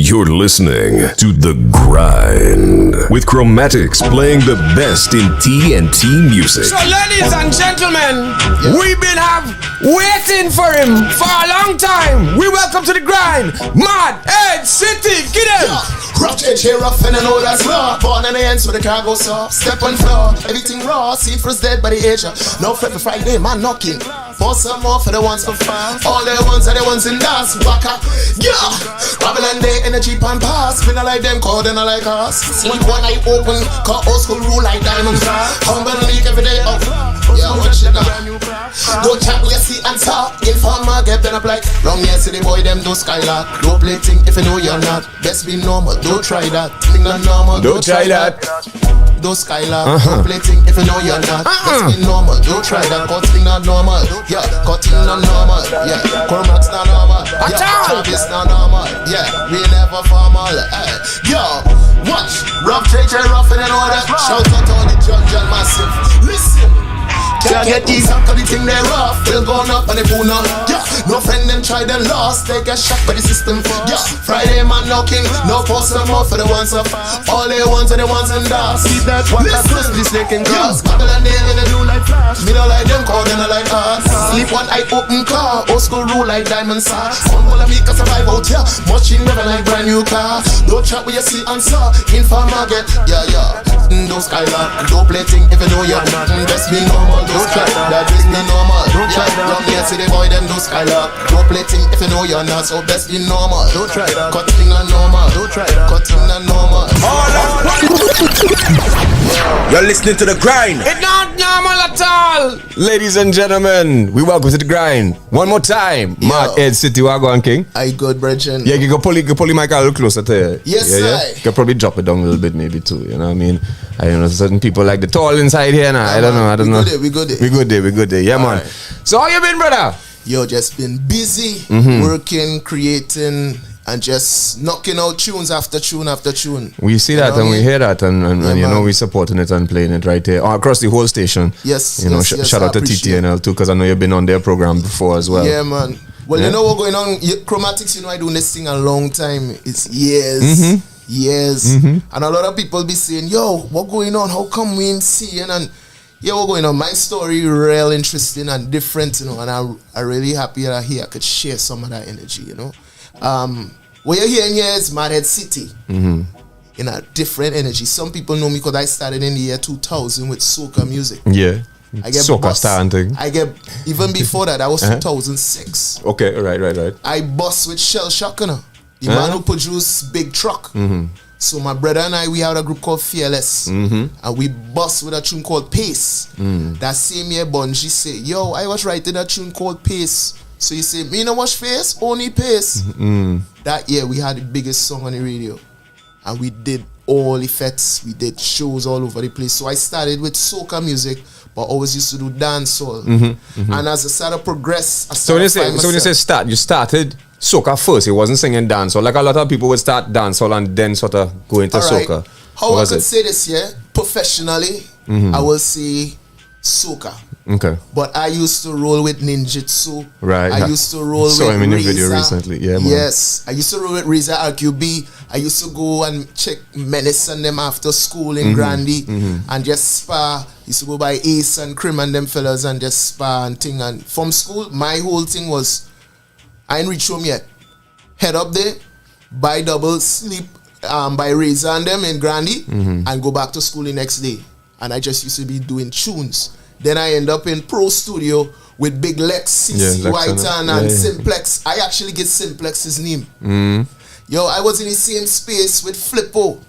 You're listening to The Grind with Chromatics playing the best in TNT music. So ladies and gentlemen, we've been waiting for him for a long time. We welcome to The Grind, Mad Head City, get him! Rough JJ rough and I know that's law. Born on the ends with the cargo saw. Step on floor, everything raw. See first dead by the age. No fret for Friday, man knocking. For some more for the ones for fun. All the ones are the ones in dance. Waka, yeah. Babylon day energy pan pass. Feel like them, call them like us. Sleep one eye open, call old school rule like diamonds. Humble leak every day up. Yeah, watch it now. Don't chat with your seat and talk. Informer get them up like long yesterday boy them do skylark. Don't play thing if you know you're not. Best be normal, don't try that. Thing not normal, don't try that. Do skylark, don't play thing if you know you're not. Best be normal, don't try that. Cut thing not normal, yeah. Cut thing not normal, yeah. Chromatics not normal, yeah. Travis not normal, yeah. We never formal, yo. Watch, rough JJ rough and all that. Shout out all the judge and massive. Listen. Can't get these up, cause the thing they rough. They'll go up and they pull up. Yeah, no friend them try them lost. They get shocked by the system. Yeah, Friday man knocking. No post them out for the ones up. All they want are the ones in dust. Keep that one that close, this they can cross. Babylon nail in the blue like flash. Me don't like them, call them not like us. Sleep one eye open car. Old school rule like diamond socks. One will make us survive out here. Machine never like brand new car. Don't chat with your see and saw. Informer get, yeah. Don't skylark. Don't play thing if you know you're not. Best be normal. Don't try that is me normal. Don't try that. Long years to the boy them do skylark. Don't play thing if you know you're not. So best be normal. Don't try that. Cut thing not normal. Don't try that. Cut thing not normal. You're listening to The Grind. It's not normal at all. Ladies and gentlemen, we welcome to The Grind. One more time. Mad Head City, Wagwan King. I good, Bridget. Yeah, you can pull the mic a little closer to you. Yes, yeah. You can probably drop it down a little bit maybe too. You know what I mean? I don't know, certain people like the tall inside here now. I don't know. We good day. Yeah, man. Right. So how you been, brother? Yo, just been busy, working, creating, and just knocking out tunes after tune after tune. We see that and we hear that and you know we supporting it and playing it right here across the whole station. Yes. You know, shout out to TTNL too, because I know you've been on their program before as well. Yeah, man. Well, you know what's going on? Chromatics, you know, I do this thing a long time. It's years. And a lot of people be saying, yo, what going on? How come we ain't seeing? And yeah, what going on? My story real interesting and different, you know, and I'm really happy that I could share some of that energy, you know. What you're hearing here is Mad Head City in a different energy. Some people know me because I started in the year 2000 with soca music. Yeah. I get soca star and thing. I get, even before that was 2006. Okay, right. I bust with Shell Shock, you know. The man who produced Big Truck. So my brother and I, we had a group called Fearless. And we bust with a tune called Pace. That same year, Bungie say, yo, I was writing a tune called Pace. So you say, me no watch Face, only Pace. That year, we had the biggest song on the radio. And we did all effects. We did shows all over the place. So I started with soca music, but always used to do dancehall. And as I started to progress, So when you say start, you started soca first. It wasn't singing dancehall. Like a lot of people would start dancehall and then sort of go into soca. How I could say this here, professionally, I will say soca. Okay. But I used to roll with ninjutsu. Right. I used to roll Saw with him in the Razor. video recently. Yeah, man. Yes. I used to roll with Razor RQB. I used to go and check Menace and them after school in Grandy and just spar. Used to go by Ace and Crim and them fellas and just spar and thing. And from school, my whole thing was, I ain't reach home yet. Head up there, buy double, sleep by Razor and them in Grandy and go back to school the next day. And I just used to be doing tunes. Then I end up in Pro Studio with Big Lex, CC Whitehan and Simplex. I actually get Simplex's name. Yo, I was in the same space with Flippo.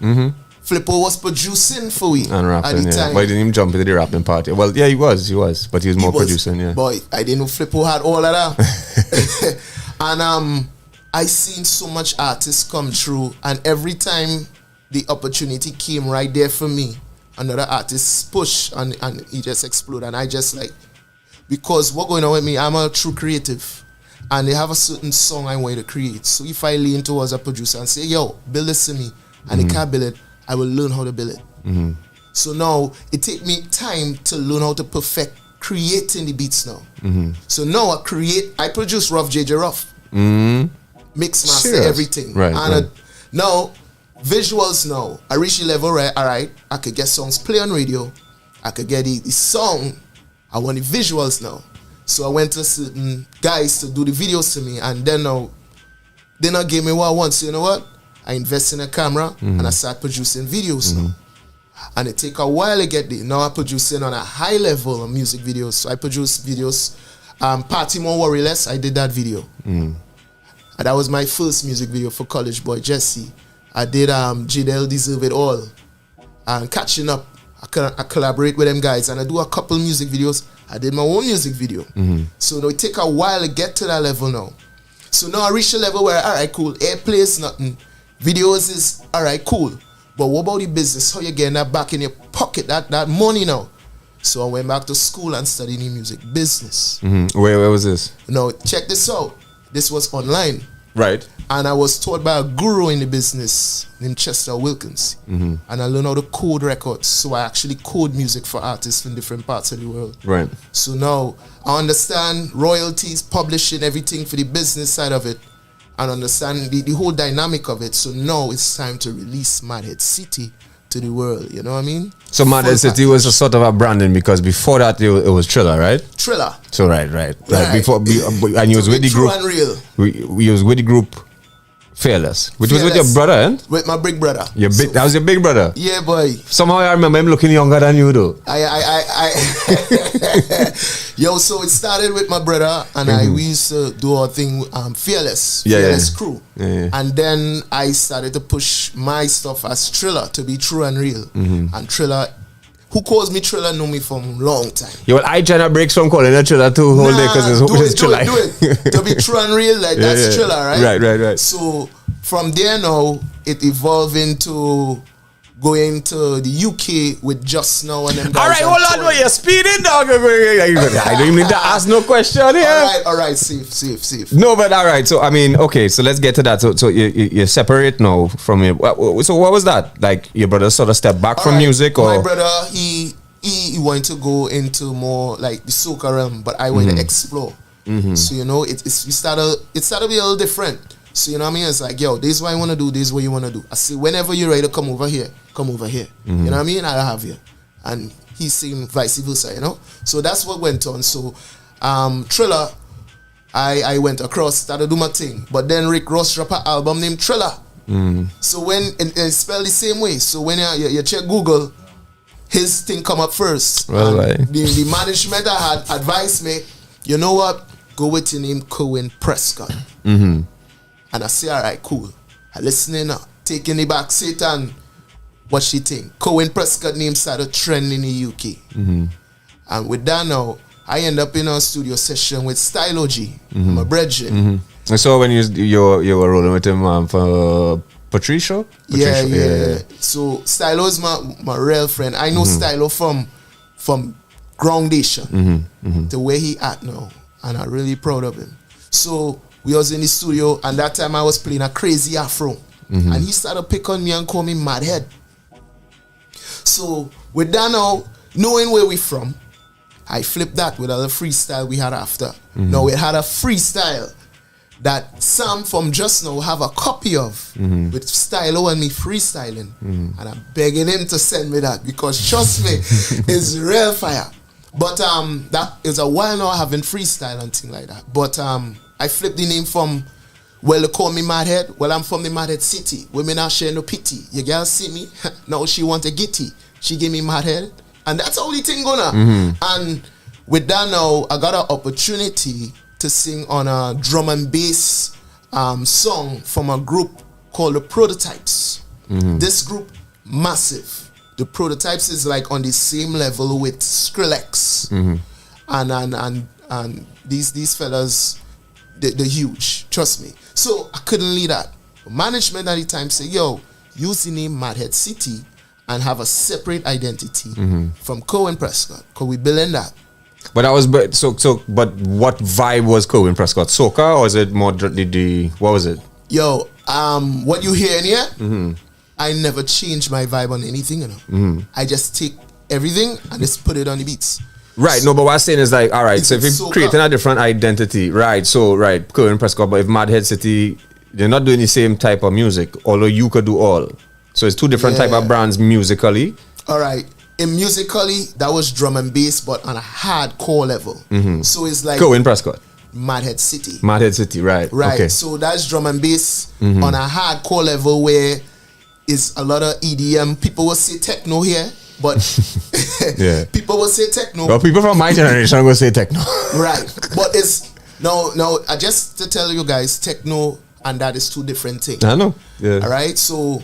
Flippo was producing for we and rapping, at the time. But he didn't even jump into the rapping party. Well, yeah, he was, but he was more producing, yeah. Boy, I didn't know Flippo had all of that. And I seen so much artists come through, and every time the opportunity came right there for me, another artist push and he just explode, and I just like, because what going on with me, I'm a true creative, and they have a certain song I want to create. So if I lean towards a producer and say, yo, build this to me, and they can't build it, I will learn how to build it. So now it take me time to learn how to perfect creating the beats now. So now I produce Rough JJ Rough. Mix master everything. Right, and Now, visuals now. I reached the level where, alright, I could get songs play on radio. I could get the song. I want the visuals now. So I went to certain guys to do the videos to me, and then now, they not give me what I want. So you know what? I invest in a camera and I start producing videos now. And it take a while to get there. Now I'm producing on a high level of music videos. So I produce videos. Party More Worry Less, I did that video. And that was my first music video for College Boy Jesse. I did JDL Deserve It All. And Catching Up. I collaborate with them guys and I do a couple music videos. I did my own music video. So now it take a while to get to that level now. So now I reach a level where, alright, cool, airplay is nothing. Videos is, alright, cool. But what about the business? How you getting that back in your pocket, that money now? So I went back to school and studied in music business. Where was this? Now, check this out. This was online. Right. And I was taught by a guru in the business named Chester Wilkins. And I learned how to code records. So I actually code music for artists in different parts of the world. Right. So now I understand royalties, publishing, everything for the business side of it. And understand the whole dynamic of it. So now it's time to release Mad Head City to the world. You know what I mean? So Mad Head City was a sort of a branding because before that it was Thriller, right? Thriller. So right. Before and you was with the True group. and real. We was with the group Fearless, which was with your brother, eh? With my big brother. That was your big brother. Yeah, boy. Somehow I remember him looking younger than you, though. Yo, so it started with my brother, and we used to do our thing, Fearless crew. Yeah. And then I started to push my stuff as Thriller to be true and real. And Thriller, who calls me Thriller know me from a long time. Yeah, well, I try to break from calling it Thriller too whole day because it's Thriller. Do it. To be true and real, like that's Thriller, right? Right. So from there now, it evolved into going to the UK with Just Now and them guys. All right, hold on, you're speeding, dog. I don't even need to ask no question here. All right, safe. No, but all right. So I mean, okay. So let's get to that. So you separate now from it. So what was that? Like your brother sort of stepped back from music, or my brother he wanted to go into more like the soca realm, but I went to explore. So you know, it started to be a little different. So you know what I mean? It's like, yo, this is what I want to do. This is what you want to do. I say, whenever you're ready to come over here, come over here. You know what I mean? I'll have you. And he's saying vice versa, you know? So that's what went on. So Thriller, I went across, started to do my thing. But then Rick Ross dropped an album named Thriller. So when, and it's spelled the same way. So when you check Google, his thing come up first. Well, the management I had advised me, you know what? Go with your name, Cohen Prescott. And I say, all right, cool. I listening now, taking the back seat and what she think. Cohen Prescott name started trending in the UK. And with that now, I end up in a studio session with Stylo G, my brethren. So when you were rolling with him for Patricia? Yeah. So Stylo is my real friend. I know Stylo from Groundation to where he at now. And I'm really proud of him. So we was in the studio, and that time I was playing a crazy afro. And he started to pick on me and call me Mad Head. So with that now, knowing where we from, I flipped that with other freestyle we had after. Now we had a freestyle that Sam from Just Now have a copy of with Stylo and me freestyling. And I'm begging him to send me that because trust me, it's real fire. But that is a while now I haven't freestyle and thing like that. But I flipped the name from, well, they call me Mad Head. Well, I'm from the Mad Head City. Women not share no pity. Your girl see me, now she want a gitty. She give me Mad Head. And that's how the thing gonna. And with that now, I got an opportunity to sing on a drum and bass song from a group called the Prototypes. This group, massive. The Prototypes is like on the same level with Skrillex. And these fellas, they're huge, trust me. So I couldn't leave that. Management at the time said, yo, use the name Mad Head City and have a separate identity from Cohen Prescott, because we building that. But that was but what vibe was Cohen Prescott? Soca, or is it more the what was it? Yo, what you hear in here, I never change my vibe on anything, you know. I just take everything and just put it on the beats. Right, no, but what I'm saying is like, all right, so if you're creating a different identity, right, so, right, Cohen Prescott, but if Mad Head City, You're not doing the same type of music, although you could do all. So it's two different type of brands musically. All right. In musically, that was drum and bass, but on a hardcore level. So it's like Go in Prescott. Mad Head City. Mad Head City, right. Right. Okay. So that's drum and bass on a hardcore level where is a lot of EDM. People will say techno here, but people will say techno. Well, people from my generation will say techno. Right. But it's no, just to tell you guys, techno and that is two different things. I know. Yeah. All right. So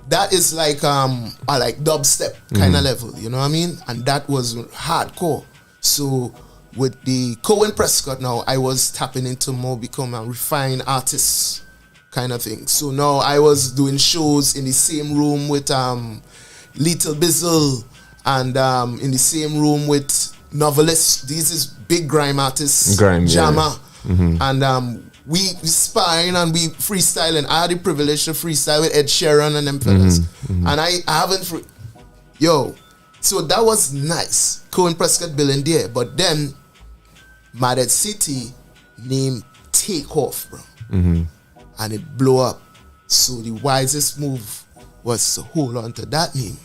that is like like dubstep kind of level, you know what I mean? And that was hardcore. So with the Cohen Prescott now, I was tapping into more become a refined artist kind of thing. So now I was doing shows in the same room with Little Bizzle and in the same room with novelists. These is big grime artists, Jammer, and we sparring and we freestyling. I had the privilege to freestyle with Ed Sheeran and them fellas, and I haven't so that was nice. Cohen Prescott building there, but then Mad Head City name take off, bro, and it blew up. So the wisest move was to hold on to that name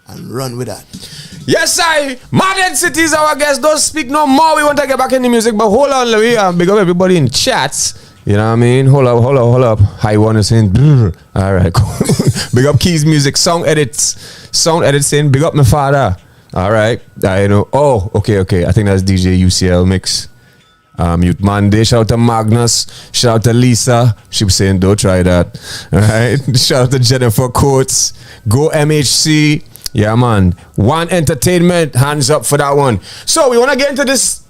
and run with that. Yes, Mad Head City is our guest. Don't speak no more. We want to get back in the music, but hold on, Louis. Big up everybody in chats. You know what I mean? Hold up. Hi, one is saying, brr. All right, cool. Big up Keys Music, Sound Edits saying, big up my father. All right, I know. Oh, okay. I think that's DJ UCL mix. Youth Monday, shout out to Magnus, shout out to Lisa. She was saying, don't try that. All right, shout out to Jennifer Coates. Go MHC. Yeah, man. One Entertainment, hands up for that one. So we want to get into this,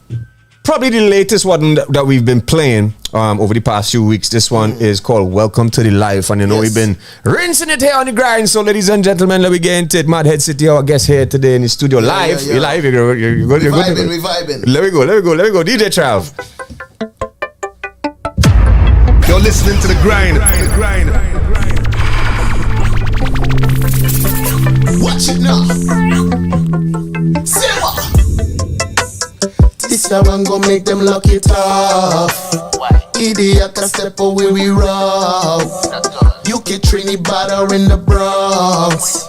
probably the latest one that we've been playing over the past few weeks. This one is called Welcome to the Life. And you know, we've been rinsing it here on the grind. So ladies and gentlemen, let me get into it. Mad Head City, our guest here today in the studio. Live. You're live. You're good. We vibing. Let me go. DJ Trav. You're listening to the grind. Watch it now. Say what? This one gon' make them lock it off. Idiot can step away, we rough. UK Trinidad or in the Bronx.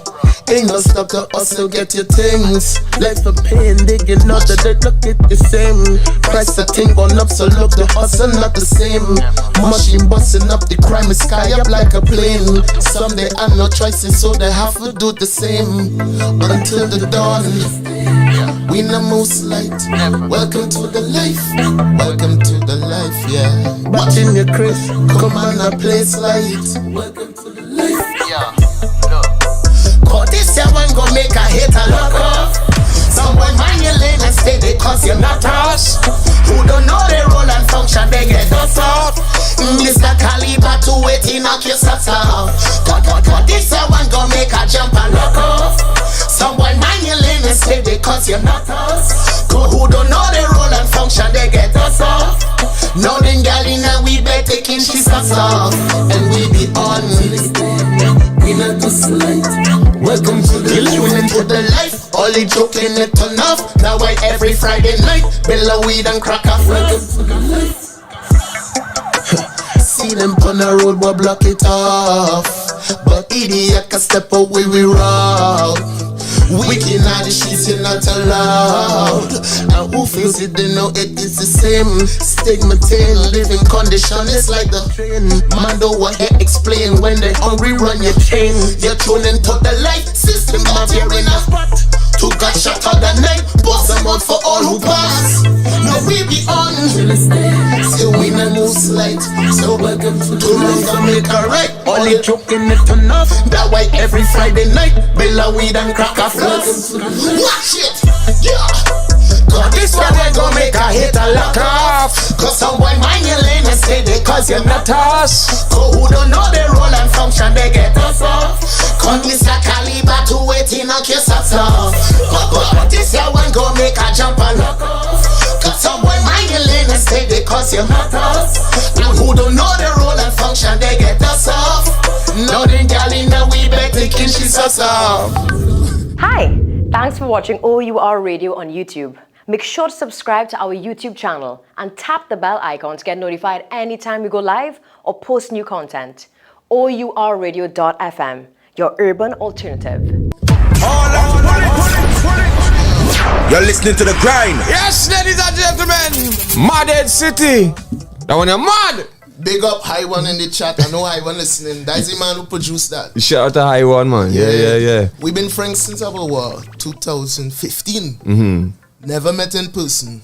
Ain't no stop to hustle, get your things. Life for pain, digging out the dirt, look it the same. Price the thing gone up, so look the hustle not the same. Machine busting up, the crime is sky up like a plane. Someday I no choices, so they have to do the same. Until the dawn, we no most light. Welcome to the life, yeah. Watching your Chris, come on a place light. Welcome to the life, yeah. Cause this year one gon' make a hater look off. Someone mind your lane and stay there cause you're not us. Who don't know they roll and function, they get us off. Mr. Caliber 280 knock your socks off. Cause this year one gon' make a jump and look off. Someone mind your lane and stay there cause you're not us. Cause who don't know they roll and function, they get us off. Now then gal in a we bed taking she socks off. And we be on. We not too slight. Welcome to the life. All the joking it turn off. Now why every Friday night bill a weed and crack off. Welcome to the life. See them on the road but block it off. But idiot can step away we roll. Wicked out the sheets, you're not allowed. And who feels it, they know it is the same. Stigmatized, living condition, it's like the train. Man don't want to explain when they hungry, run your chain. You're thrown into the life system, of here in a spot. Two got shot out the night, bust them out for all who pass. No, we be on. Still we no move slight. So welcome to the life and make a right. All the joking it enough. That why every Friday night, bill a weed and crack a floss. Watch it, yeah. Cause this one we gon' make a hater lock off. Cause someone mind your lane and stay there cause you're not us. Cause who don't know they roll and function, they get us off. Cause Mr. Caliber 280 knock your socks off. But this year one gon' make a jump and lock off. Cause someone mind your lane and stay there cause you're not us. And who don't know they roll and function, they get us off. Now then gal in the we bed taking she socks off. Hi, thanks for watching O.U.R Radio on YouTube. Make sure to subscribe to our YouTube channel and tap the bell icon to get notified anytime we go live or post new content. OURradio.fm, your urban alternative. You're listening to the grind. Yes, ladies and gentlemen, Mad City. That one you're mad. Big up High One in the chat. I know High One listening. That's the man who produced that. Shout out to High One, man. Yeah. We've been friends since about 2015. Never met in person.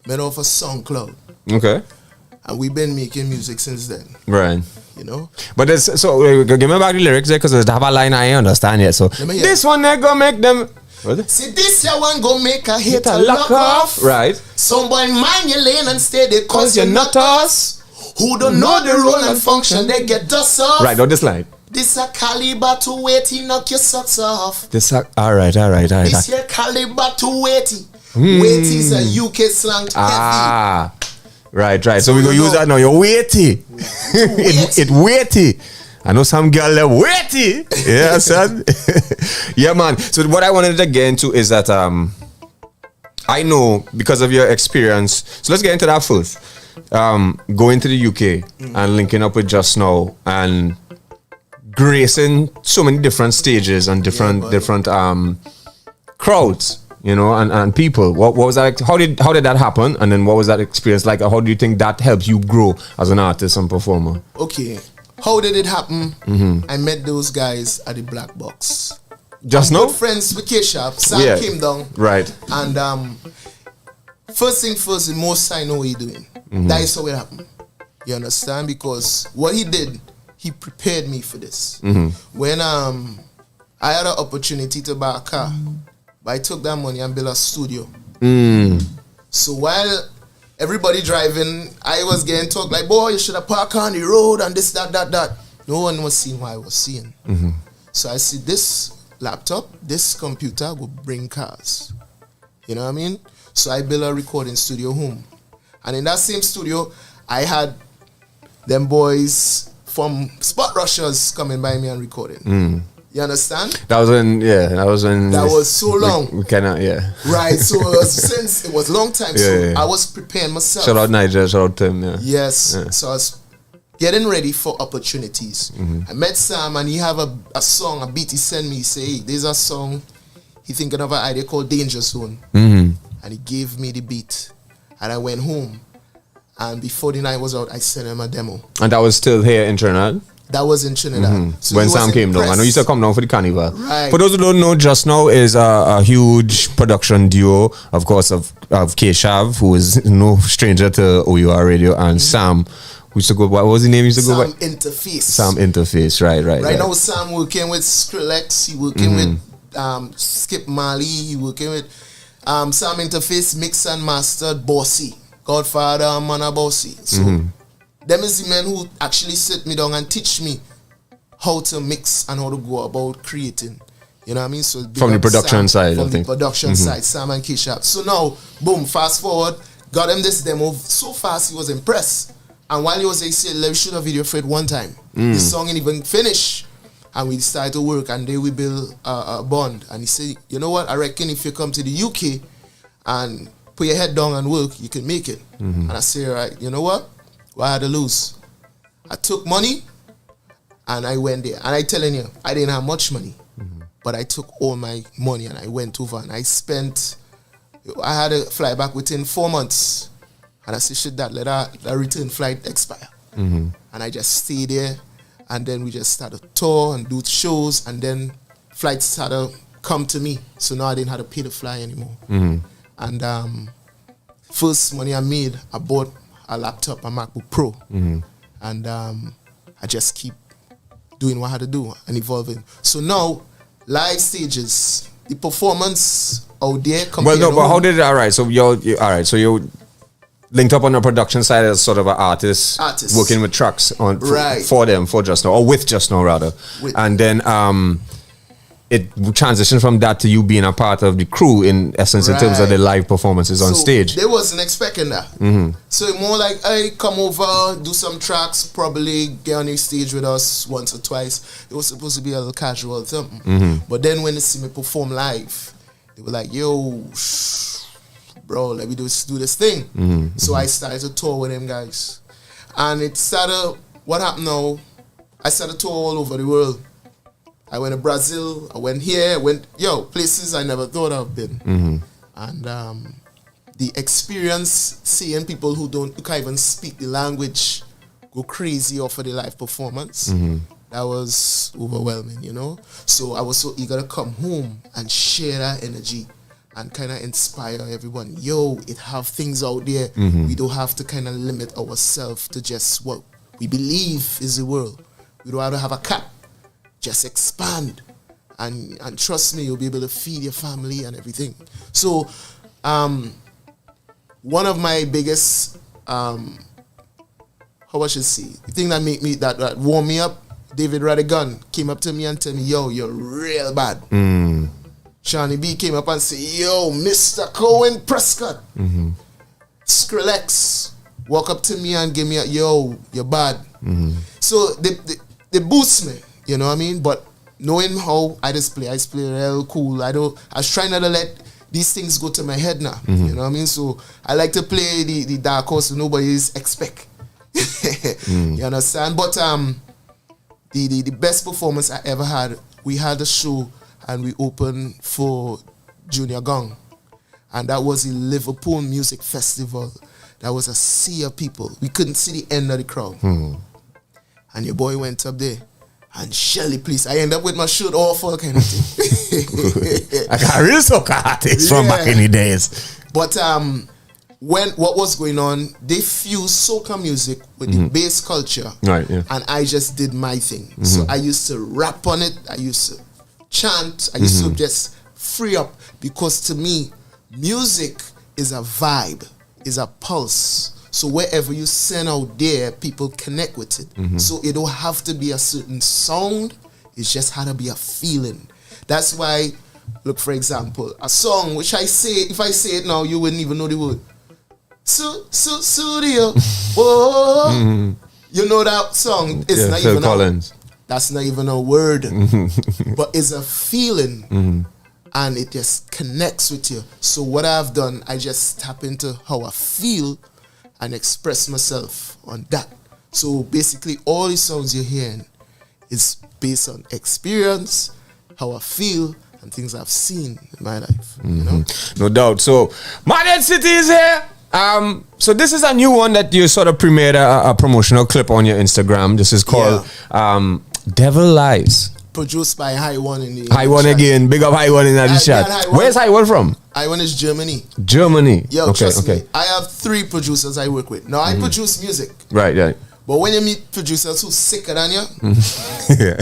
Met off a SoundCloud. Okay. And we've been making music since then. Right. You know? But this, so give me back the lyrics there because there's have a line I ain't understand yet. So this one they gonna make them. What? See, this year one go make a hit a lock off. Right. Somebody mind your lane and stay there cause you're not us. Who don't know the role and function, they get dust off. Right, on this line. This a caliber to weighty, knock your socks off. This all right. This here caliber to weighty. Weighty is a UK slang to heavy. Right. So we gonna use that now. You're weighty. it weighty. I know some girl they're weighty. Yeah, son. Yeah, man. So what I wanted to get into is that I know because of your experience. So let's get into that first. Going to the UK and linking up with Just Now and gracing so many different stages and different crowds, you know, and people. What was that? How did that happen? And then what was that experience like? How do you think that helped you grow as an artist and performer? Okay, how did it happen? I met those guys at the Black Box. Just Now? Good friends with K-Sharp. Sam came down. Right. And first thing first, the most I know what he's doing. That is how it happened. You understand? Because what he did, he prepared me for this. When I had an opportunity to buy a car, but I took that money and built a studio. So while everybody driving, I was getting talk like, boy, you should have parked on the road and this, that. No one was seeing what I was seeing. So I see this laptop, this computer will bring cars. You know what I mean? So I built a recording studio home. And in that same studio, I had them boys from Spot Rushers coming by me and recording. You understand? That was when. That was so long. We cannot, Right, so it was a long time. I was preparing myself. Shout out Nigel, shout out Tim, Yes. So I was getting ready for opportunities. I met Sam and he have a song, a beat he sent me. He say, hey, there's a song. He thinking of an idea called Danger Zone. And he gave me the beat. And I went home. And before the night was out, I sent him a demo. And that was still here in Trinidad? That was in Trinidad. So when Sam came down. I know you used to come down for the carnival. Right. For those who don't know, Just Now is a huge production duo, of course, of K-Shav, who is no stranger to O.U.R Radio, and Sam, who used to go, what was his name? He used to go by? Sam Interface, right. Right now, Sam working with Skrillex, he working with Skip Marley, he working with Sam Interface, mix and mastered Bossy, Godfather, Mana Bossy. So them is the men who actually sit me down and teach me how to mix and how to go about creating. You know what I mean? So from the production side, From the production side, Sam and K-Sharp. So now, boom, fast forward, got him this demo so fast he was impressed. And while he was there, he said, let me shoot a video for it one time. The song ain't even finished. And we started to work, and then we built a bond. And he said, you know what, I reckon if you come to the UK and put your head down and work, you can make it. And I said, all right, you know what? What I had to lose? I took money, and I went there. And I telling you, I didn't have much money. But I took all my money, and I went over, and I had to fly back within 4 months. And I said, shit, let that return flight expire. And I just stayed there. And then we just started to tour and do shows, and then flights started to come to me. So now I didn't have to pay to fly anymore. And first money I made, I bought a laptop, a MacBook Pro. And I just keep doing what I had to do and evolving. So now, live stages, the performance out there. Well, no, but how did it? All right, so you're linked up on the production side as sort of an artist. Working with tracks on for Just Now, or with Just Now rather. And then it transitioned from that to you being a part of the crew in essence in terms of the live performances on stage. They wasn't expecting that. So more like, hey, come over, do some tracks, probably get on the stage with us once or twice. It was supposed to be a little casual thing. But then when they see me perform live, they were like, yo, bro, let's do this thing. So I started to tour with them guys. And it started what happened now, I started tour all over the world. I went to Brazil, I went here, places I never thought I've been. Mm-hmm. And the experience seeing people who can't even speak the language go crazy off of the live performance, that was overwhelming, you know? So I was so eager to come home and share that energy and kind of inspire everyone. It have things out there. We don't have to kind of limit ourselves to just what we believe is the world. We don't have to have a cap. Just expand. And trust me, you'll be able to feed your family and everything. So, one of my biggest, how I should say, the thing that made me, that warmed me up, David Radigan came up to me and told me, yo, you're real bad. Shawnee B came up and said, yo, Mr. Cohen Prescott. Skrillex walk up to me and give me a, yo, you're bad. So they boost me, you know what I mean? But knowing how I play real cool. I was trying not to let these things go to my head now. You know what I mean? So I like to play the dark horse so nobody's expect. You understand? But the best performance I ever had, we had a show and we opened for Junior Gong. And that was the Liverpool Music Festival. That was a sea of people. We couldn't see the end of the crowd. And your boy went up there. And Shelly, please, I end up with my shirt off, all kind of thing. I got real soca artists from back in the days. But what was going on, they fused soca music with the bass culture. Right, yeah. And I just did my thing. So I used to rap on it. I used to chant. I used to just free up. Because to me, music is a vibe, is a pulse. So wherever you send out there, people connect with it. So it don't have to be a certain sound. It's just how to be a feeling. That's why, look, for example, a song which I say, if I say it now, you wouldn't even know the word. Studio. Oh, you know that song? It's not Phil even Collins. That's not even a word, but it's a feeling, and it just connects with you. So what I've done, I just tap into how I feel and express myself on that. So basically, all the songs you're hearing is based on experience, how I feel, and things I've seen in my life. You know? No doubt. So, Mad City is here. So this is a new one that you sort of premiered a promotional clip on your Instagram. This is called Devil Lies. Produced by High One in the High One chat. Again. Big up High One in the chat. Where's High One from? High One is Germany. Germany. Yo, okay, trust okay. me, I have 3 producers I work with. Now, I produce music. Right, right. But when you meet producers who's sicker than you, Yeah.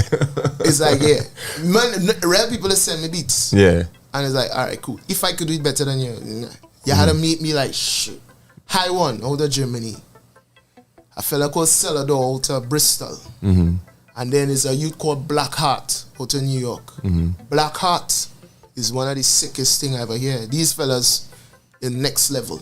it's like, man, real people that send me beats. Yeah. And it's like, all right, cool. If I could do it better than you, you had to meet me like, shit. High One out of Germany. A fella called Celador out of Bristol. And then there's a youth called Black Heart out of New York. Black Heart is one of the sickest thing I ever hear. These fellas in next level.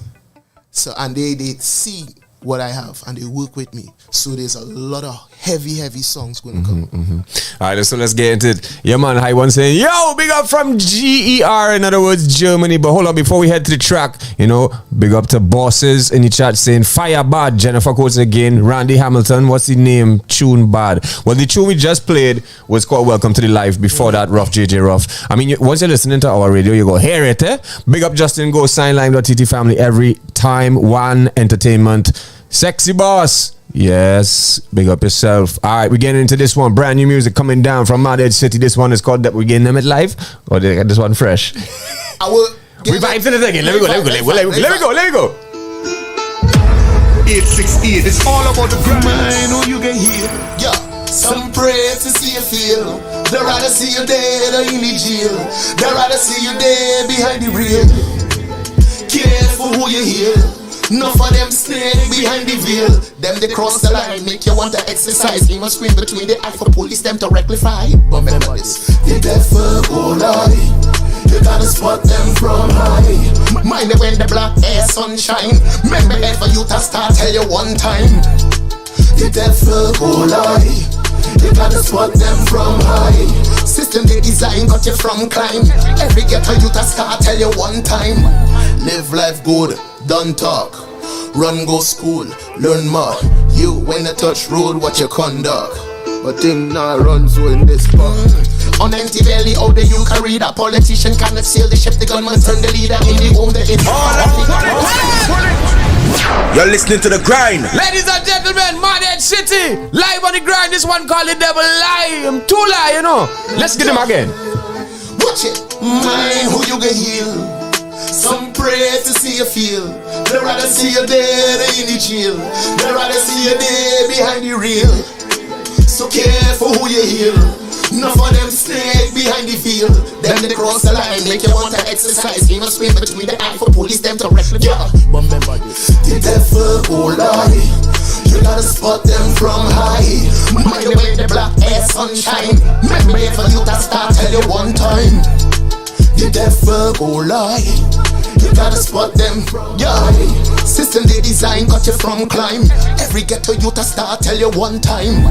So, and they see what I have and they work with me. So there's a lot of heavy songs going to come. All right, so let's get into it. Yeah, man, High One saying, yo, big up from GER, in other words, Germany. But hold on, before we head to the track, you know, big up to bosses in the chat saying, fire bad. Jennifer quotes again, Randy Hamilton, what's the name? Tune bad. Well, the tune we just played was called Welcome to the Life. Before that, Rough JJ Rough. I mean, once you're listening to our radio, you go, hear it, eh? Big up Justin Go, Signline.tt family every time. One Entertainment. Sexy boss. Yes, big up yourself. All right, we're getting into this one. Brand new music coming down from Mad City. This one is called That We Getting Them It Live. Or they got this one fresh? I will We vibes in it again. Let me go. 868, it's all about the grind. I know you get here. Yeah. Some pray to see you feel. They rather see you dead or in the jail. They rather see you dead behind the rail. Careful who you hear. Enough of them snake behind the veil. Them they cross the line, make you want to exercise. You must scream between the eye for police them to rectify. But remember this, the devil go lie. You gotta spot them from high. Mind them when the black air sunshine. Remember ever you to start tell you one time. The devil go lie. You gotta spot them from high. System they design got you from climb. Every ghetto you to start tell you one time. Live life good, don't talk. Run go school, learn more. You when you touch road, what you conduct. But thing now run so in this part. On empty belly, how the you carry that politician cannot sail the ship, the gunman turn the leader in the home, the You're listening to the grind. Ladies and gentlemen, Madhead City, live on the grind. This one called the devil lie. I'm too lie, you know. Let's get him again. Watch it, mind who you can heal. Some pray to see you feel. They rather see you dead in the jail. They rather see you dead behind the rail. So careful who you heal. Enough of them snake behind the field. Them they cross the line, make you want to exercise. Game of swim between the eye for police them to wreck the car. But remember this, the devil oh lie. You gotta spot them from high. Mind the way the black air sunshine. Remember if you to start tell you one time. The devil oh lie. You gotta spot them, yeah. System they design got you from climb. Every ghetto you to start tell you one time.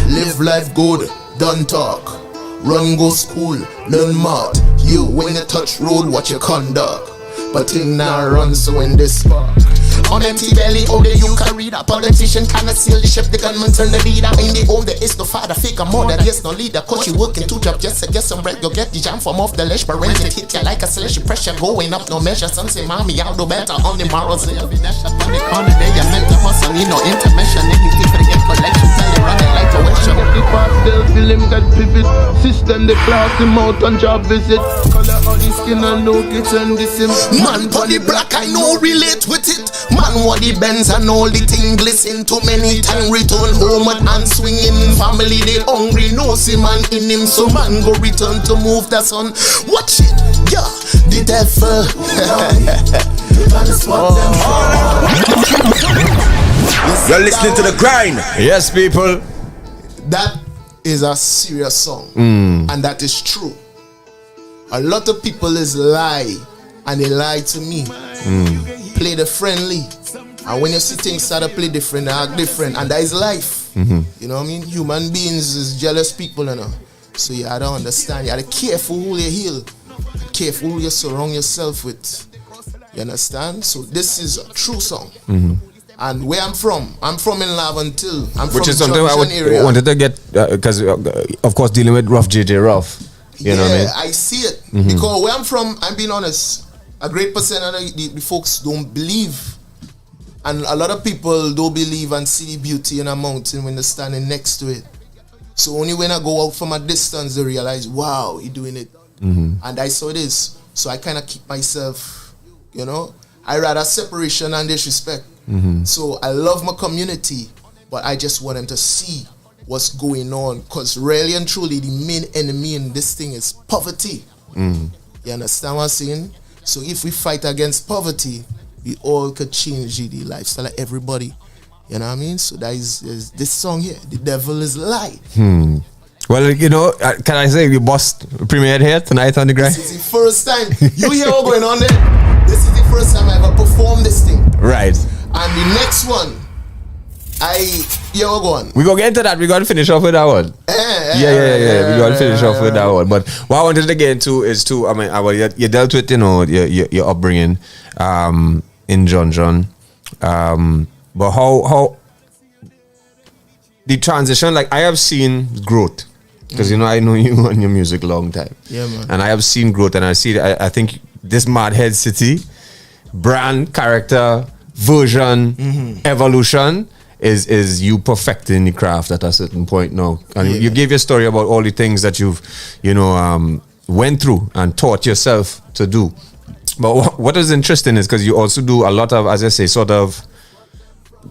Live life good, don't talk. Run go school, learn math. You when you touch road, watch your conduct. But thing now run so in this spark. On empty belly, all the you carry that politician cannot sail the ship, the gunman turn the leader. In the home there is no father, fake a mother, there's no leader. Cause you working two jobs just to get some bread. You get the jam from off the ledge, but rent it hit you like a slash. Pressure going up, no measure. Some say, mommy, I'll do better on the morals. On the corner there, you meant to hustle, you know, intermission. Anything for the get collection, tell you run it like a workshop. The past still feel him get pivot. System they class him out on job visit. Color on his skin and no kitchen this him. Man pon the black, I know relate with it. Man what the Benz and all the thing glisten. Too many time return home and swinging. Family they hungry, no see man in him. So man go return to move the sun. Watch it, yeah, the devil. You gotta spot them. You're listening to the grind. Yes, people. That is a serious song, and that is true. A lot of people is lie, and they lie to me. Play the friendly, and when you see things start to play different, they act different, and that is life. You know what I mean? Human beings is jealous people, you know. So you gotta understand. You gotta careful who you heal, careful who you surround yourself with. You understand? So this is a true song. And where I'm from in Lavantil. I'm Which from is something I wanted to get, because of course dealing with Rough JJ Rough. You know what I mean? I see it. Because where I'm from, I'm being honest, a great percent of the folks don't believe. And a lot of people don't believe and see the beauty in a mountain when they're standing next to it. So only when I go out from a distance, they realize, wow, you're doing it. And I saw this. So I kind of keep myself, you know. I rather separation and disrespect. So I love my community, but I just want them to see what's going on. Because really and truly, the main enemy in this thing is poverty. You understand what I'm saying? So if we fight against poverty, we all could change the lifestyle of everybody. You know what I mean? So that is this song here, The Devil is Lie. Well, you know, can I say we bust premiered here tonight on the grind? This is the first time. You hear what's going on there? This is the first time I ever performed this thing. Right. And the next one, hear what's going on. We gonna get into that. We gotta finish off with that one. Yeah. We gotta finish off with that one. But what I wanted to get into is I mean, you dealt with, you know, your upbringing in John. But how the transition, like I have seen growth. Because you know I know you and your music long time. Yeah, man. And I have seen growth, and I see I think this Madhead City brand, character, version, evolution is you perfecting the craft at a certain point now. And you gave your story about all the things that you've, you know, went through and taught yourself to do. But what is interesting is because you also do a lot of, as I say, sort of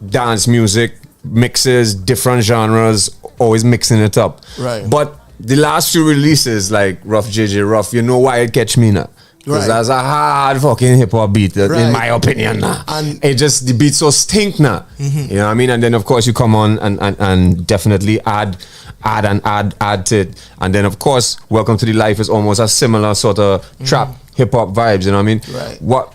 dance music, mixes, different genres, always mixing it up. Right. But the last few releases, like Rough JJ Rough, you know why it catch me now? Because that's a hard fucking hip hop beat, in my opinion. Nah. And it just, the beat so stink now. You know what I mean? And then of course you come on and definitely add to it. And then of course, Welcome to the Life is almost a similar sort of trap hip hop vibes, you know what I mean? Right.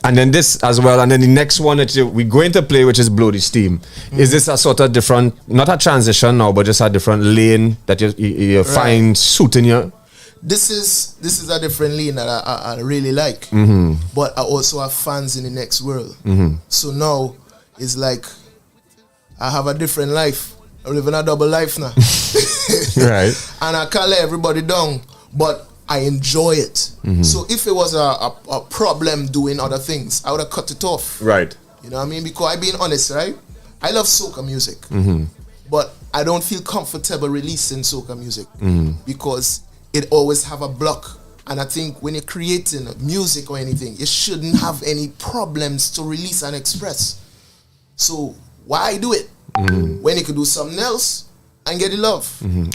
And then this as well, and then the next one that we're going to play, which is Blow the Steam. Is this a sort of different, not a transition now, but just a different lane that you find suiting you? This is a different lane that I really like. But I also have fans in the next world. So now it's like I have a different life. I'm living a double life now. Right. And I can't let everybody down, but I enjoy it. So if it was a problem doing other things, I would have cut it off. Right. You know what I mean? Because I being honest, right? I love soca music, but I don't feel comfortable releasing soca music because it always have a block. And I think when you're creating music or anything, you shouldn't have any problems to release and express. So why do it when you could do something else and get the love?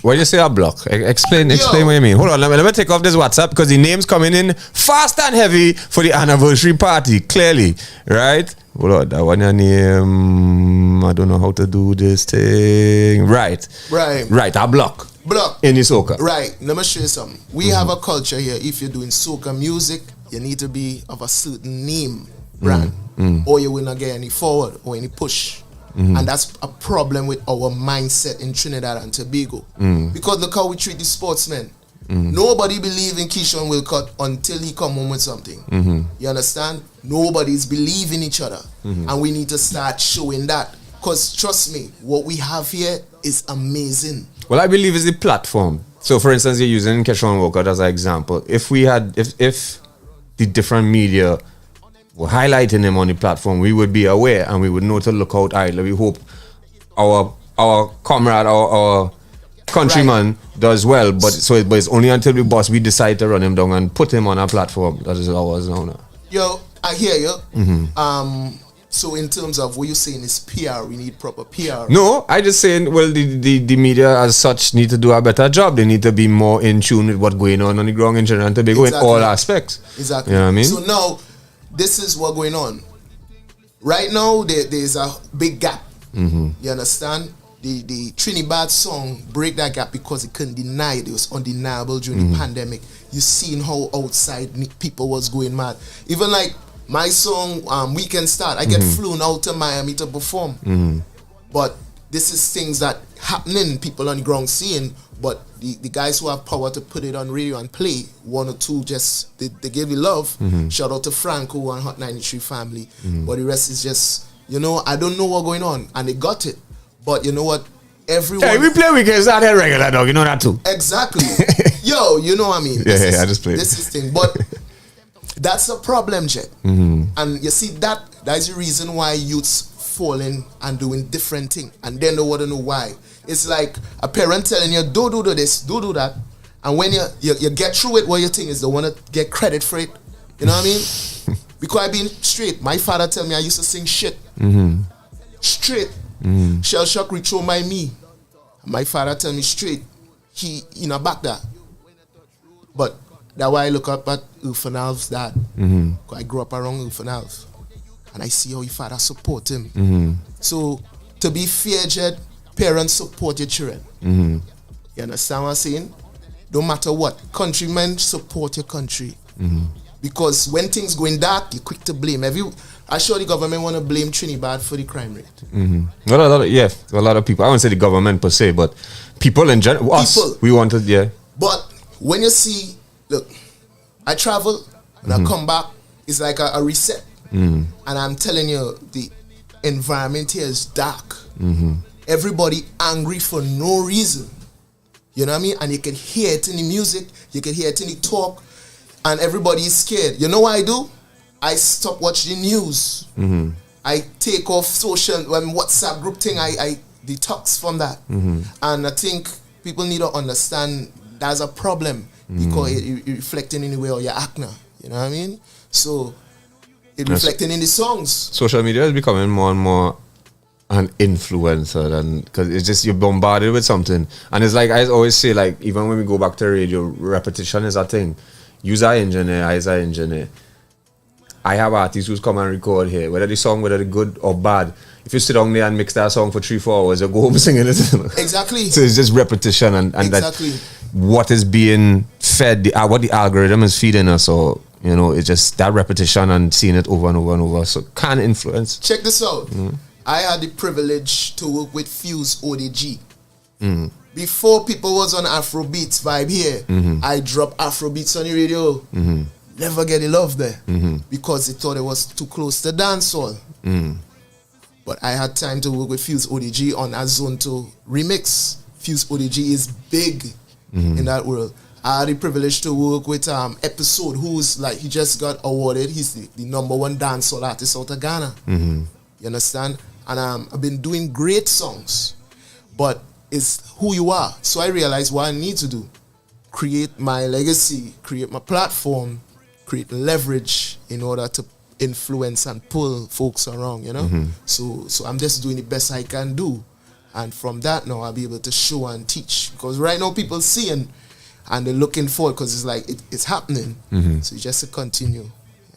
When you say a block, explain what you mean. Hold on, let me take off this WhatsApp because the name's coming in fast and heavy for the anniversary party, clearly, right? Hold on, that one your name, I don't know how to do this thing. Right, a block. In the soca. Right, let me show you something. We have a culture here. If you're doing soca music, you need to be of a certain name, brand, or you will not get any forward or any push. And that's a problem with our mindset in Trinidad and Tobago. Because look how we treat the sportsmen. Nobody believe in Keyshawn Wilcott until he come home with something. You understand? Nobody's believing each other. And we need to start showing that. Because trust me, what we have here is amazing. Well, I believe it's the platform. So for instance, you're using Keyshawn Wilcott as an example. If the different media were highlighting him on the platform, we would be aware and we would know to look out. We hope our comrade, our countryman does well, but it's only until we decide to run him down and put him on our platform. That is ours now. Yo, I hear you. So in terms of what you're saying is PR, we need proper PR. No, I just saying, well, the media as such need to do a better job. They need to be more in tune with what's going on the ground in Trinidad and Tobago in all aspects. Exactly. You know what I mean? So now, this is what's going on. Right now, there's a big gap. You understand? The Trinidad song break that gap because it couldn't deny it. It was undeniable during the pandemic. You seen how outside people was going mad. Even like my song, Weekend Start, I get flown out to Miami to perform. But this is things that happening, people on the ground seeing, but the guys who have power to put it on radio and play, one or two just, they give you love. Shout out to Franco and Hot 93 family. But the rest is just, I don't know what's going on. And they got it. But you know what? Everyone... Hey, we play Weekend Start here regular, dog. You know that too. Exactly. Yo, you know what I mean? I just played. This is thing. But... that's a problem, Jet. And you see, that is the reason why youths falling and doing different things. And then they want to know why. It's like a parent telling you, don't do this, don't do that. And when you get through it, what you think is they want to get credit for it. You know what I mean? Because I been straight. My father tell me I used to sing shit. Straight. Shell shock reach home by me. My father tell me straight. He back that. But that's why I look up at Ufanal's dad. I grew up around Ufanal's. And I see how your father support him. So, to be fair, Jed, parents support your children. You understand what I'm saying? Don't matter what. Countrymen support your country. Because when things going dark, you're quick to blame. I sure the government want to blame Trinidad for the crime rate. A lot of people. I won't say the government per se, but people in general. Us, we wanted, But when you see... Look, I travel and I come back, it's like a reset. And I'm telling you, the environment here is dark. Everybody angry for no reason. You know what I mean? And you can hear it in the music, you can hear it in the talk, and everybody is scared. You know what I do? I stop watching the news. I take off social, WhatsApp group thing, I detox from that. And I think people need to understand that's a problem. Because it reflecting in the way how you act now. You know what I mean? So, it reflecting in the songs. Social media is becoming more and more an influencer, because it's just you're bombarded with something. And it's like I always say, like, even when we go back to radio, repetition is a thing. Use our engineer, I our engineer. I have artists who's come and record here, whether they're good or bad. If you sit down there and mix that song for 3-4 hours, you go home singing it. Exactly. So it's just repetition and exactly. That what is being fed, what the algorithm is feeding us, or it's just that repetition and seeing it over and over and over. So can influence. Check this out. I had the privilege to work with Fuse ODG. Before people was on Afrobeats vibe here, I dropped Afrobeats on the radio. Never get the love there because they thought it was too close to dancehall. But I had time to work with Fuse ODG on a Zone 2 remix. Fuse ODG is big in that world. I had the privilege to work with Episode, who's like, he just got awarded. He's the number one dancehall artist out of Ghana. You understand? And I've been doing great songs. But it's who you are. So I realized what I need to do. Create my legacy, create my platform, create leverage in order to influence and pull folks around, you know? So I'm just doing the best I can do. And from that now, I'll be able to show and teach. Because right now, people seeing and they're looking forward because it's like, it's happening. So it's just to continue.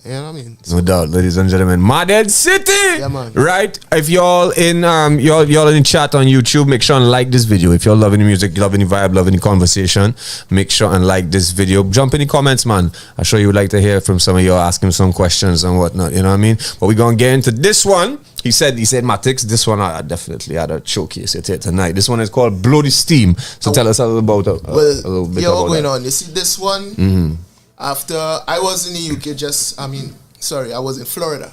You know what I mean? No doubt, ladies and gentlemen. Mad City! Yeah, man. Right? If y'all in y'all in the chat on YouTube, make sure and like this video. If you're loving the music, loving the vibe, loving the conversation, make sure and like this video. Jump in the comments, man. I'm sure you would like to hear from some of y'all, asking some questions and whatnot. You know what I mean? But we're gonna get into this one. He said Matix, this one I definitely had a showcase it here tonight. This one is called Blow the Steam. So tell us a little about a little bit about what's going that. on? You see this one? After I was in the UK, I was in Florida.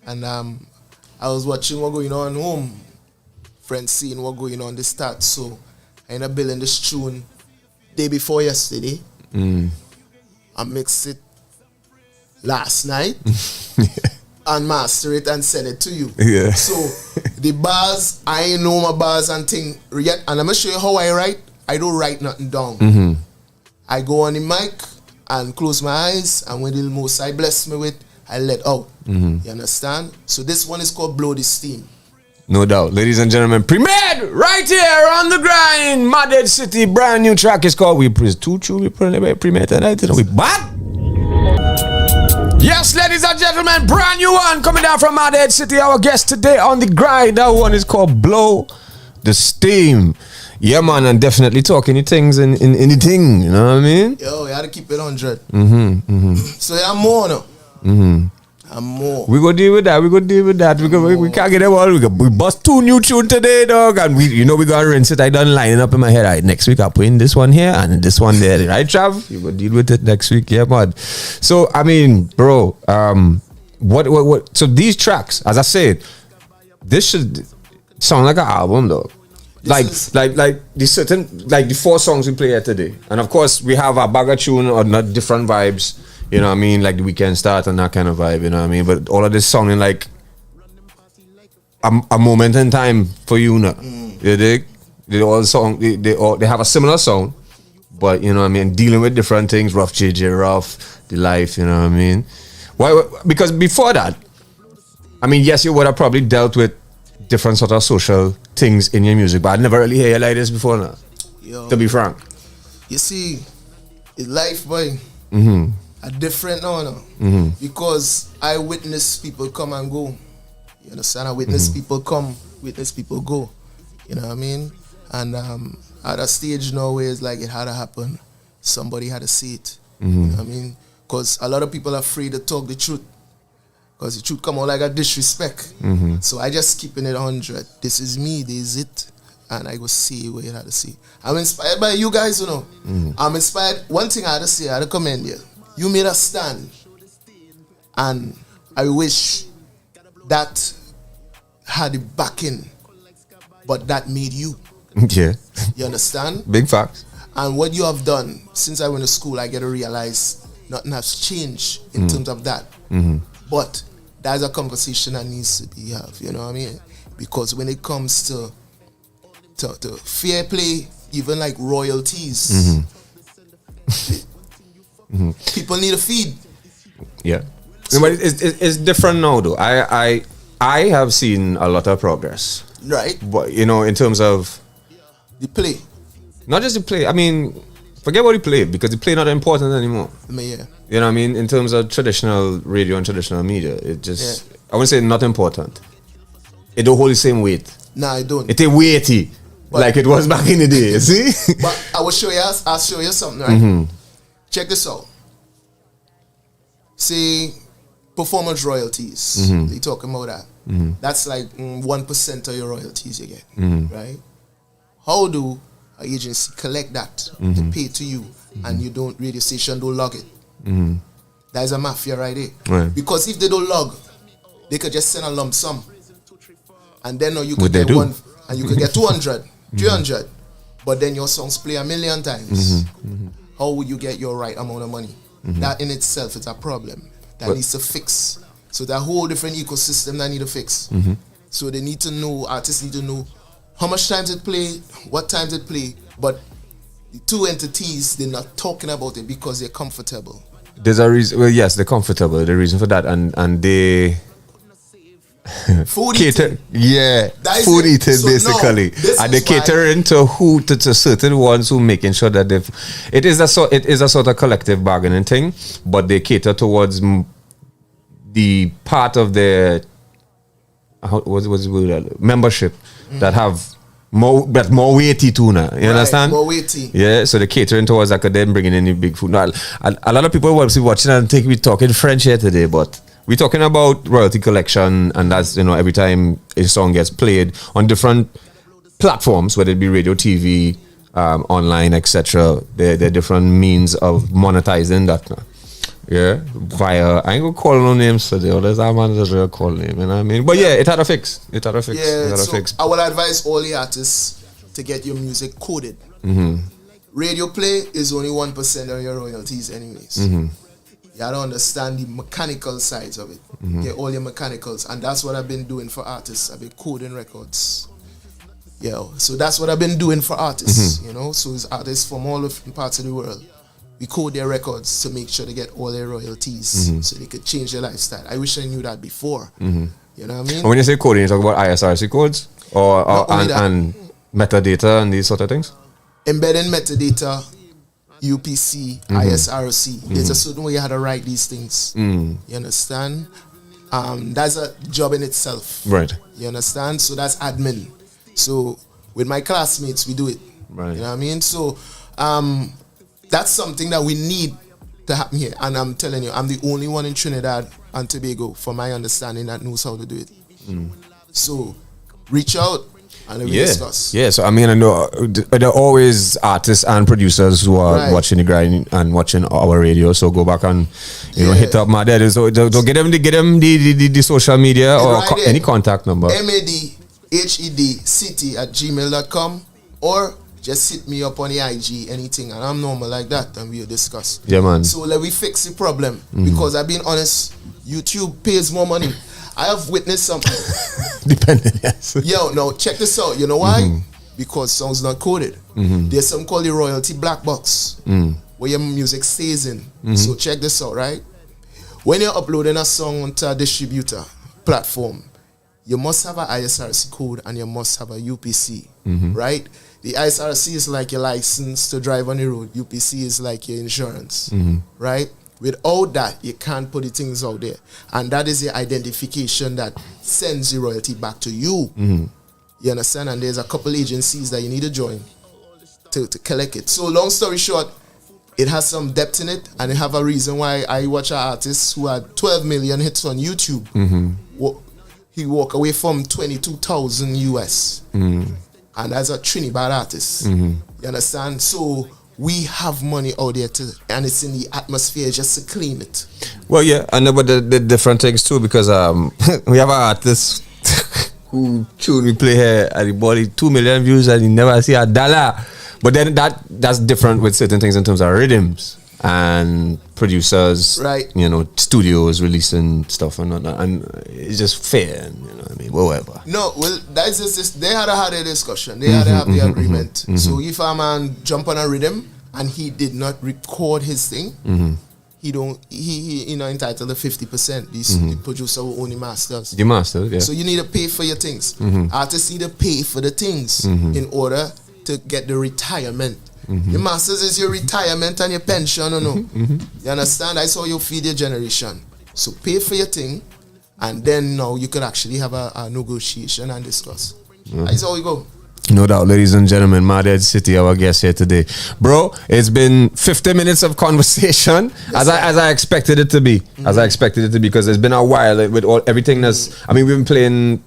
And I was watching what going on home. Friends seeing what going on, they start. So I ended up building this tune day before yesterday. I mixed it last night. And master it and send it to you. Yeah. So the bars, I ain't know my bars and thing yet. And I'm gonna show you how I write. I don't write nothing down. I go on the mic and close my eyes, and when the most I bless me with, I let out. You understand? So this one is called Blow the Steam. No doubt. Ladies and gentlemen, premiered right here on the grind. Mad City, brand new track is called We premiered tonight. We back. Yes, ladies and gentlemen, brand new one coming down from Mad City. Our guest today on the grind. That one is called Blow the Steam. Yeah, man, and definitely talking the things in the thing. You know what I mean? Yo, you had to keep it 100. So yeah, I'm more now. I'm more. We go deal with that. We can't get them all. We bust 2 new tunes today, dog. And we gotta rinse it. I done lining up in my head. Right, next week I put in this one here and this one there. Right, Trav? You go deal with it next week. Yeah, man. So I mean, bro, what? So these tracks, as I said, this should sound like an album, dog. Like the 4 songs we play here today, and of course we have a bag of tune or not different vibes. You know what I mean? Like the Weekend Start and that kind of vibe, you know what I mean? But all of this sounding like a moment in time for you now. You dig? They have a similar sound, but you know what I mean? Dealing with different things, rough JJ, rough, the life, you know what I mean? Why? Because before that, I mean, yes, you would have probably dealt with different sort of social things in your music, but I'd never really hear you like this before now. Yo, to be frank. You see, it's life, boy. A different now. Because I witness people come and go. You understand? I witness people come, witness people go. You know what I mean? And at a stage now where it's like it had to happen, somebody had to see it. You know what I mean? Because a lot of people are afraid to talk the truth. Because the truth come out like a disrespect. So I just keeping it 100. This is me, this is it. And I go see what you had to see. I'm inspired by you guys, you know. I'm inspired. One thing I had to say, I had to commend you. You made a stand. And I wish that had the backing, but that made you. Yeah. You understand? Big facts. And what you have done, since I went to school, I get to realize nothing has changed in terms of that. But that's a conversation that needs to be had, you know what I mean? Because when it comes to fair play, even like royalties, people need a feed. Yeah. But it's different now, though. I have seen a lot of progress. Right. But, you know, in terms of the play. Not just the play. I mean, forget what the play, because the play not important anymore. Yeah. You know what I mean? In terms of traditional radio and traditional media, it just, I wouldn't say not important. It don't hold the same weight. Nah, I don't. It ain't weighty like it was back in the day, you see? But I'll show you something, right? Check this out. See, performance royalties. They talking about that. That's like 1% of your royalties you get, right? How do an agency collect that to pay to you and you don't, radio station don't log it? That's a mafia right there. Right. Because if they don't log, they could just send a lump sum. and then you What could they get do. one, and you could get 200, 300, but then your songs play 1 million times. How would you get your right amount of money? That in itself is a problem that needs to fix. So that whole different ecosystem that need to fix. So they need to know, artists need to know how much times it play, what times it play, but the two entities, they're not talking about it because they're comfortable. There's a reason. Well, yes, they're comfortable. The reason for that, and they Food cater. eating. Yeah, That is food it. eating So basically, now, this and they is why- cater into to certain ones who making sure that they've. It is a sort of collective bargaining thing, but they cater towards the part of their what's the word, membership that have more weighty tuna. You understand? More weighty. Yeah, so they're catering towards that, them bringing in the big food. Now, a lot of people will be watching and think we're talking French here today, but we're talking about royalty collection, and that's, every time a song gets played on different platforms, whether it be radio, TV, online, etc. There are different means of monetizing that now. Yeah, via, I ain't gonna call no names today, there's a man that's real call name, you know what I mean? But yeah, it had a fix. It had a fix. Yeah, so I will advise all the artists to get your music coded. Radio play is only 1% of your royalties anyways. You gotta understand the mechanical sides of it. Get all your mechanicals, and that's what I've been doing for artists. I've been coding records. Yeah, so that's what I've been doing for artists, so it's artists from all different parts of the world. We code their records to make sure they get all their royalties so they could change their lifestyle. I wish I knew that before. You know what I mean? And when you say coding, you talk about ISRC codes or and metadata and these sort of things? Embedding metadata, UPC, ISRC. There's a certain way you how to write these things. You understand? That's a job in itself. Right. You understand? So that's admin. So with my classmates, we do it. Right. You know what I mean? So that's something that we need to happen here. And I'm telling you, I'm the only one in Trinidad and Tobago, from my understanding, that knows how to do it. So reach out and we discuss. Yeah, so I mean, I know there are always artists and producers who are watching the grind and watching our radio. So go back and hit up my dad. So don't get them the social media or any contact number. madhed@gmail.com, or just hit me up on the IG, anything, and I'm normal like that, and we'll discuss. Yeah, man. So let me fix the problem, because I've been honest, YouTube pays more money. I have witnessed something. Depending, yes. Yo, no, check this out. You know why? Because songs not coded. There's something called the royalty black box, where your music stays in. So check this out, right? When you're uploading a song onto a distributor platform, you must have an ISRC code and you must have a UPC, right? The ISRC is like your license to drive on the road. UPC is like your insurance, right? Without that, you can't put the things out there. And that is the identification that sends the royalty back to you. You understand? And there's a couple agencies that you need to join to collect it. So long story short, it has some depth in it, and it have a reason why I watch artists who had 12 million hits on YouTube. He walk away from 22,000 US. And as a Trinidad artist, you understand? So we have money out there and it's in the atmosphere just to claim it. Well, yeah, I know, but the different things too, because we have an artist who we play here and he bought 2 million views and he never see $1. But then that's different with certain things in terms of rhythms and producers, right? Studios releasing stuff and whatnot, and it's just fair, and what I mean, whatever. No, well, that's just they had to have a discussion. They had to have the agreement. So if a man jump on a rhythm and he did not record his thing, he entitled to 50%. The producer will only masters. The masters, yeah. So you need to pay for your things. Artists need to pay for the things in order to get the retirement. Your masters is your retirement and your pension, You understand? That's how you feed your generation. So pay for your thing, and then now you could actually have a negotiation and discuss. That's how we go. No doubt, ladies and gentlemen, Mad Head City, our guest here today. Bro, it's been 50 minutes of conversation, as I expected it to be. As I expected it to be, because it's been a while with everything that's... I mean, we've been playing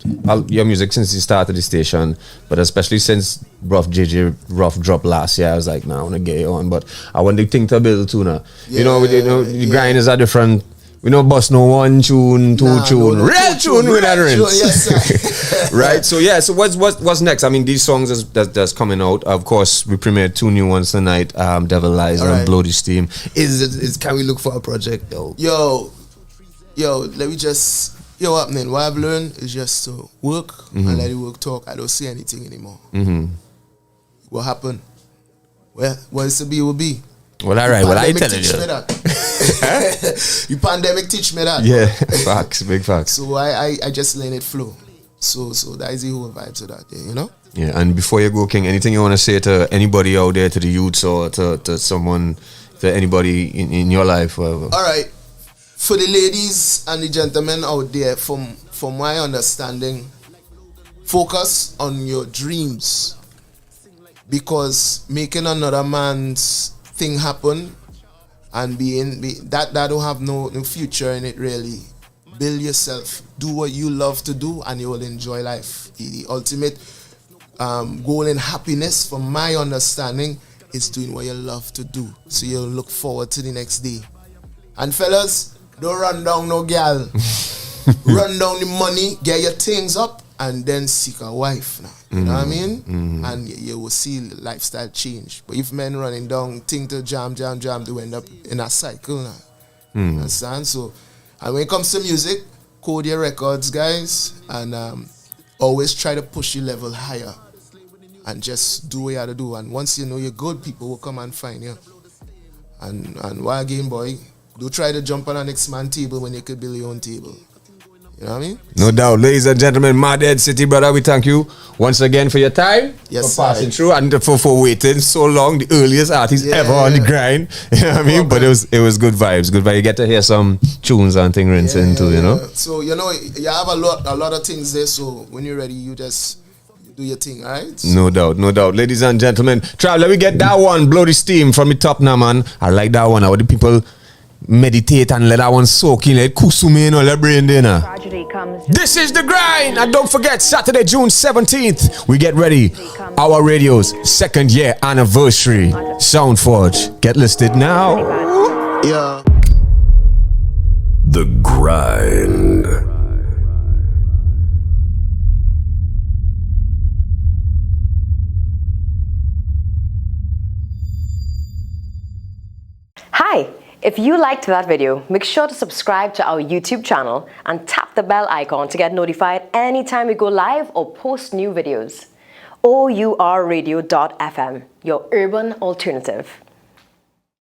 your music since you started the station, but especially since Rough dropped last year, I was like, nah, I want to get it on. But I want the thing to build too now. The grind is a different... We don't bust no one tune, two tune, real tune with that rinse. Yes, sir. Right. So yeah. So what's next? I mean, these songs that's coming out. Of course, we premiered 2 new ones tonight. Devil Lies and Alright. Blow the Steam. Is can we look for a project though? Yo, let me just, what man, what I've learned is just to work and let the work talk. I don't see anything anymore. What happened? Well, what is to be will be. Well, all right. Well, I tell you. The pandemic teach me that. Yeah, facts, big facts. So I just let it flow. So that is the whole vibe to that day, you know? Yeah, and before you go, King, anything you want to say to anybody out there, to the youths or to someone, to anybody in your life, whatever? All right. For the ladies and the gentlemen out there, from my understanding, focus on your dreams. Because making another man's thing happen and that don't have no future in it really. Build yourself. Do what you love to do and you will enjoy life. The ultimate goal and happiness, from my understanding, is doing what you love to do. So you'll look forward to the next day. And fellas, don't run down no gal. Run down the money, get your things up, and then seek a wife now. You know what I mean? And you will see lifestyle change. But if men running down, think to jam, they end up in a cycle now. Understand? So, and when it comes to music, code your records, guys, and always try to push your level higher. And just do what you have to do. And once you know you're good, people will come and find you. And why again, boy? Don't try to jump on a next man's table when you could build your own table. You know what I mean? No doubt. Ladies and gentlemen, Mad Head City, brother, we thank you once again for your time. Yes, for passing sir. through and for waiting so long. The earliest artist ever on the grind. You know what I mean? But it was good vibes. Good vibes. You get to hear some tunes and things rinsing too, you know? So, you know, you have a lot of things there. So when you're ready, you just do your thing, all right? No doubt, no doubt. Ladies and gentlemen, Trav, let me get that one. Blow the Steam from the top now, man. I like that one. How the people meditate and let that one soak in, let kusume in all their brain dinner. This is the grind, and don't forget Saturday, June 17th, we get ready. Our radio's 2nd year anniversary. Soundforge, get listed now. Yeah. The grind. Hi! If you liked that video, make sure to subscribe to our YouTube channel and tap the bell icon to get notified anytime we go live or post new videos. O.U.R radio.fm, your urban alternative.